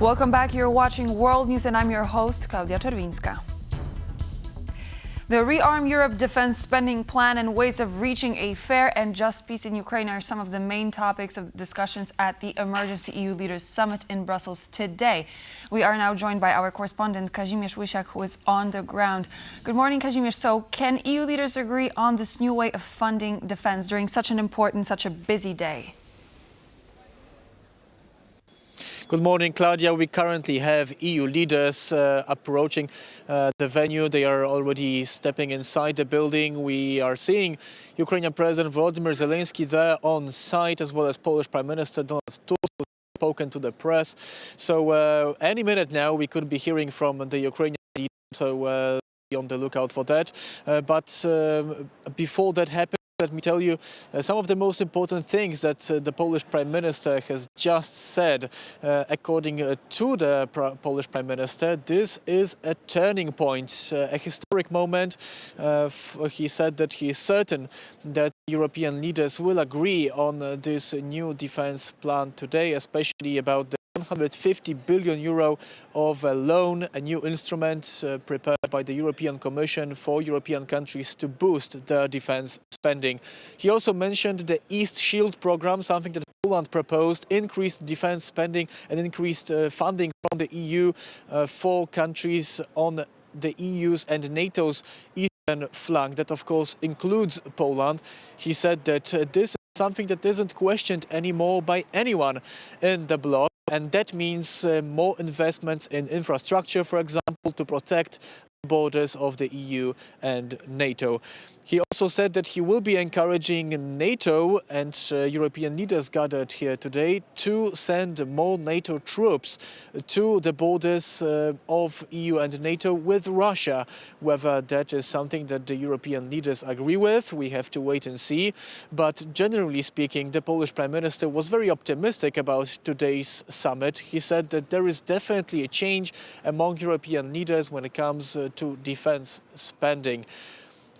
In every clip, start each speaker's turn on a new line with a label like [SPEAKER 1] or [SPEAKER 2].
[SPEAKER 1] Welcome back. You're watching World News and I'm your host, Klaudia Czerwińska. The Rearm Europe defense spending plan and ways of reaching a fair and just peace in Ukraine are some of the main topics of discussions at the Emergency EU Leaders Summit in Brussels today. We are now joined by our correspondent Kazimierz Łysiak, who is on the ground. Good morning, Kazimierz. So can EU leaders agree on this new way of funding defense during such an important, such a busy day?
[SPEAKER 2] Good morning, Claudia. We currently have EU leaders approaching the venue. They are already stepping inside the building. We are seeing Ukrainian President Volodymyr Zelensky there on site, as well as Polish Prime Minister Donald Tusk, who has spoken to the press. So any minute now, we could be hearing from the Ukrainian leader. So be on the lookout for that. But before that happens, let me tell you some of the most important things that the Polish Prime Minister has just said. According to the Polish Prime Minister, this is a turning point, a historic moment. He said that he is certain that European leaders will agree on this new defense plan today, especially about the 150 billion euro of a loan, a new instrument prepared by the European Commission for European countries to boost their defense spending. He also mentioned the East Shield program, something that Poland proposed, increased defense spending and increased funding from the EU for countries on the EU's and NATO's eastern flank. That, of course, includes Poland. He said that this is something that isn't questioned anymore by anyone in the bloc. And that means more investments in infrastructure, for example, to protect the borders of the EU and NATO. He also said that he will be encouraging NATO and European leaders gathered here today to send more NATO troops to the borders of EU and NATO with Russia. Whether that is something that the European leaders agree with, we have to wait and see. But generally speaking, the Polish Prime Minister was very optimistic about today's summit. He said that there is definitely a change among European leaders when it comes to defense spending.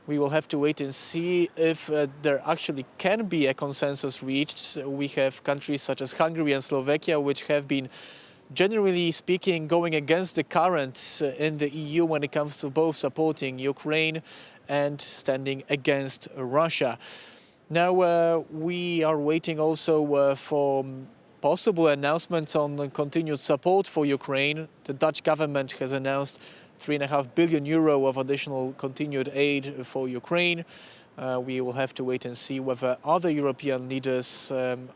[SPEAKER 2] We will have to wait and see if there actually can be a consensus reached. We have countries such as Hungary and Slovakia, which have been, generally speaking, going against the current in the EU when it comes to both supporting Ukraine and standing against Russia. Now, we are waiting also for possible announcements on continued support for Ukraine. The Dutch government has announced 3.5 billion euro of additional continued aid for Ukraine. We will have to wait and see whether other European leaders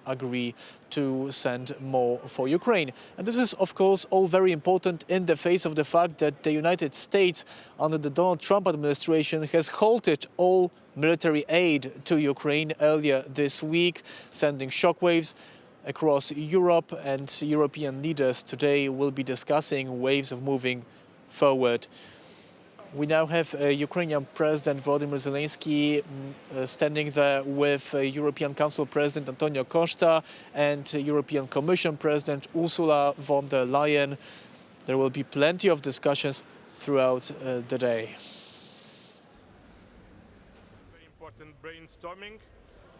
[SPEAKER 2] agree to send more for Ukraine. And this is, of course, all very important in the face of the fact that the United States, under the Donald Trump administration, has halted all military aid to Ukraine earlier this week, sending shockwaves across Europe. And European leaders today will be discussing ways of moving forward. We now have Ukrainian President Volodymyr Zelensky standing there with European Council President Antonio Costa and European Commission President Ursula von der Leyen. There will be plenty of discussions throughout the day.
[SPEAKER 3] Very important brainstorming,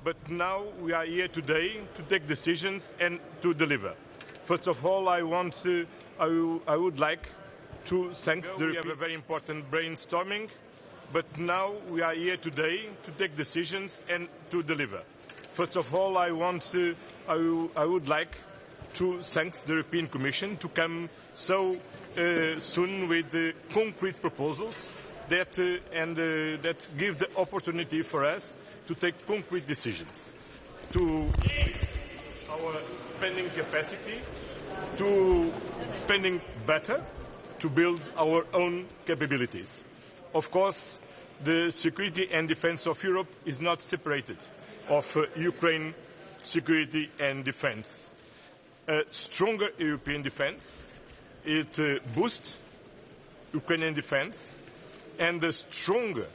[SPEAKER 3] but now we are here today to take decisions and to deliver. First of all, I would like to thank we have a very important brainstorming, but now we are here today to take decisions and to deliver. First of all, I would like to thank the European Commission to come so soon with concrete proposals that give the opportunity for us to take concrete decisions, to our spending capacity, to spending better, to build our own capabilities. Of course, the security and defense of Europe is not separated of Ukraine security and defense. A stronger European defense, it boosts Ukrainian defense, and a stronger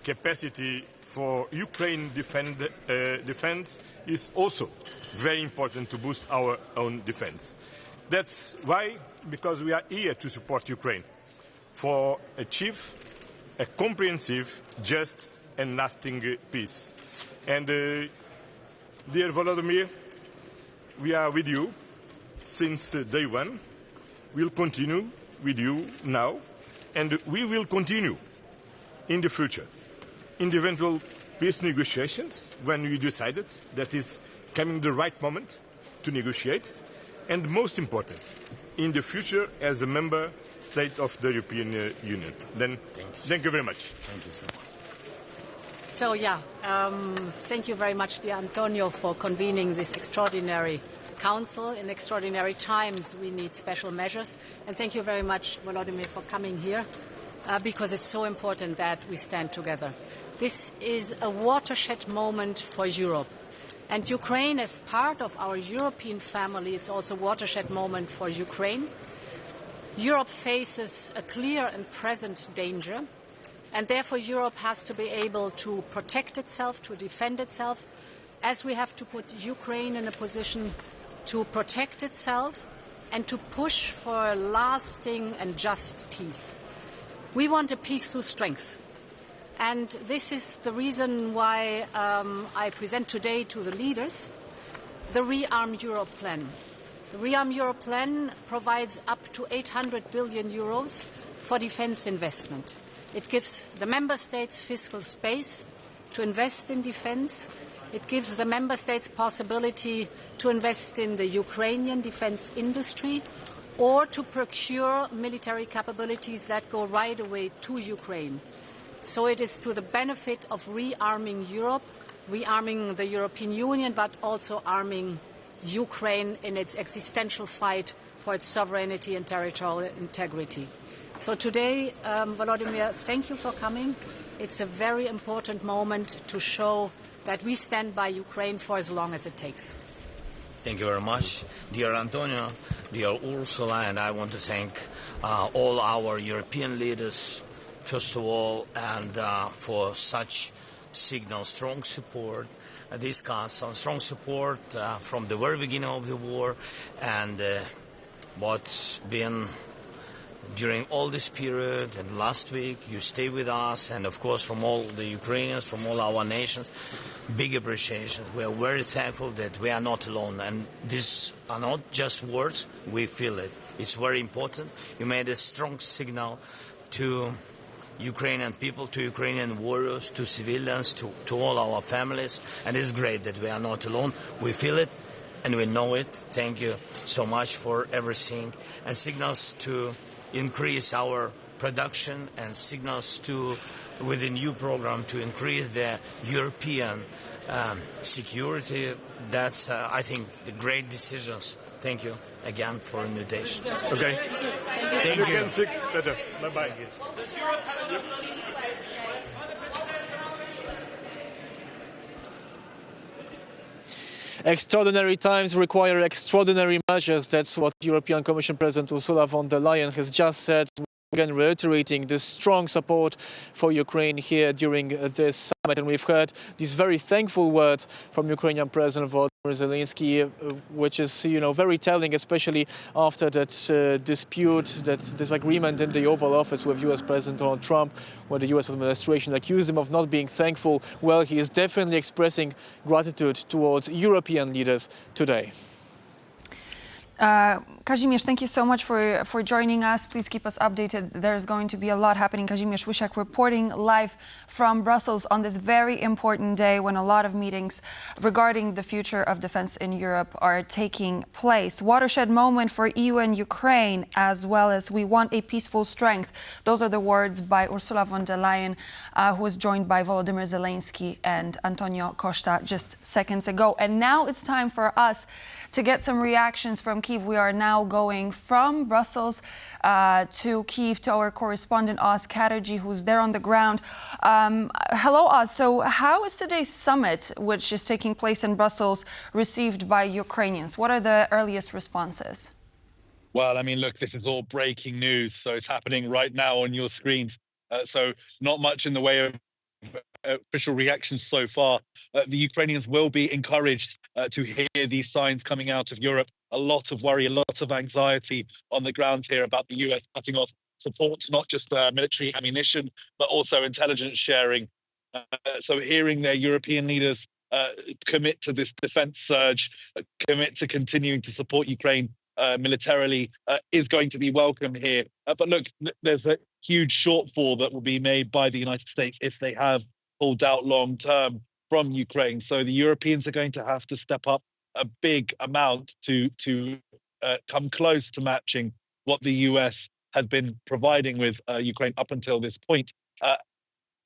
[SPEAKER 3] capacity for Ukraine defense is also very important to boost our own defense. That's why, because we are here to support Ukraine for achieve a comprehensive, just and lasting peace. And dear Volodymyr, we are with you since day one. will continue with you now, and we will continue in the future, in the eventual peace negotiations, when we decided that is coming the right moment to negotiate, and most important, in the future as a member state of the European Union. Then, thank you very much.
[SPEAKER 4] Thank you so much.
[SPEAKER 5] So thank you very much, dear Antonio, for convening this extraordinary council. In extraordinary times, we need special measures. And thank you very much, Volodymyr, for coming here, because it's so important that we stand together. This is a watershed moment for Europe. And Ukraine, as part of our European family, it's also a watershed moment for Ukraine. Europe faces a clear and present danger. And therefore, Europe has to be able to protect itself, to defend itself, as we have to put Ukraine in a position to protect itself and to push for a lasting and just peace. We want a peace through strength. And this is the reason why I present today to the leaders the Rearm Europe plan. The Rearm Europe plan provides up to 800 billion euros for defense investment. It gives the member states fiscal space to invest in defense. It gives the member states possibility to invest in the Ukrainian defense industry or to procure military capabilities that go right away to Ukraine. So it is to the benefit of rearming Europe, rearming the European Union, but also arming Ukraine in its existential fight for its sovereignty and territorial integrity. So today, Volodymyr, thank you for coming. It's a very important moment to show that we stand by Ukraine for as long as it takes.
[SPEAKER 4] Thank you very much, dear Antonio, dear Ursula, and I want to thank all our European leaders, first of all, and for such signal, strong support, discuss on strong support from the very beginning of the war, and what's been during all this period and last week. You stay with us, and of course from all the Ukrainians, from all our nations, big appreciation. We are very thankful that we are not alone, and these are not just words, we feel it. It's very important. You made a strong signal to Ukrainian people, to Ukrainian warriors, to civilians, to all our families, and it's great that we are not alone. We feel it and we know it. Thank you so much for everything, and signals to increase our production, and signals to, with the new program, to increase the European security. That's, I think, the great decisions. Thank you again for invitation.
[SPEAKER 3] Okay.
[SPEAKER 4] Thank you.
[SPEAKER 3] Bye-bye.
[SPEAKER 2] Extraordinary times require extraordinary measures. That's what European Commission President Ursula von der Leyen has just said. Again, reiterating the strong support for Ukraine here during this summit. And we've heard these very thankful words from Ukrainian President Volodymyr Zelensky, which is, very telling, especially after that dispute, that disagreement in the Oval Office with US President Donald Trump, where the US administration accused him of not being thankful. Well, he is definitely expressing gratitude towards European leaders today.
[SPEAKER 1] Kazimierz, thank you so much for joining us. Please keep us updated. There's going to be a lot happening. Kazimierz Wysiak reporting live from Brussels on this very important day when a lot of meetings regarding the future of defense in Europe are taking place. Watershed moment for EU and Ukraine, as well as we want a peaceful strength. Those are the words by Ursula von der Leyen, who was joined by Volodymyr Zelensky and Antonio Costa just seconds ago. And now it's time for us to get some reactions from Kyiv. We are now going from Brussels to Kyiv to our correspondent Oz Chatterjee, who's there on the ground. Hello, Oz. So how is today's summit, which is taking place in Brussels, received by Ukrainians? What are the earliest responses?
[SPEAKER 6] Well, I mean, look, this is all breaking news, so it's happening right now on your screens. So not much in the way of official reactions so far. The Ukrainians will be encouraged to hear these signs coming out of Europe. A lot of worry, a lot of anxiety on the ground here about the US cutting off support, not just military ammunition, but also intelligence sharing. So hearing their European leaders commit to this defense surge, commit to continuing to support Ukraine militarily is going to be welcome here. But look, there's a huge shortfall that will be made by the United States if they have pulled out long term from Ukraine. So the Europeans are going to have to step up a big amount to come close to matching what the US has been providing with Ukraine up until this point.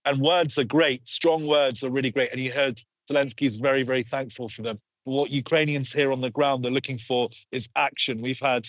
[SPEAKER 6] And words are great. Strong words are really great. And you heard Zelensky's very, very thankful for them. But what Ukrainians here on the ground are looking for is action. We've had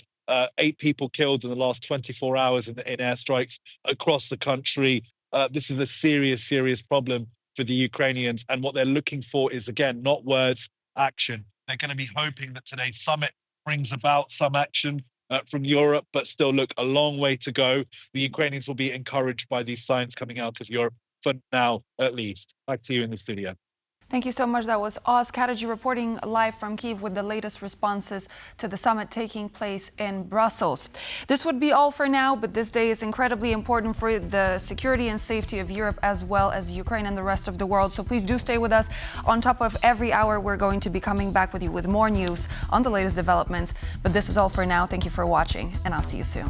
[SPEAKER 6] 8 people killed in the last 24 hours in airstrikes across the country. This is a serious, serious problem for the Ukrainians. And what they're looking for is, again, not words, action. They're going to be hoping that today's summit brings about some action from Europe, but still, look, a long way to go. The Ukrainians will be encouraged by these signs coming out of Europe, for now at least. Back to you in the studio.
[SPEAKER 1] Thank you so much. That was Oz Kataji reporting live from Kyiv with the latest responses to the summit taking place in Brussels. This would be all for now, but this day is incredibly important for the security and safety of Europe as well as Ukraine and the rest of the world. So please do stay with us. On top of every hour, we're going to be coming back with you with more news on the latest developments. But this is all for now. Thank you for watching, and I'll see you soon.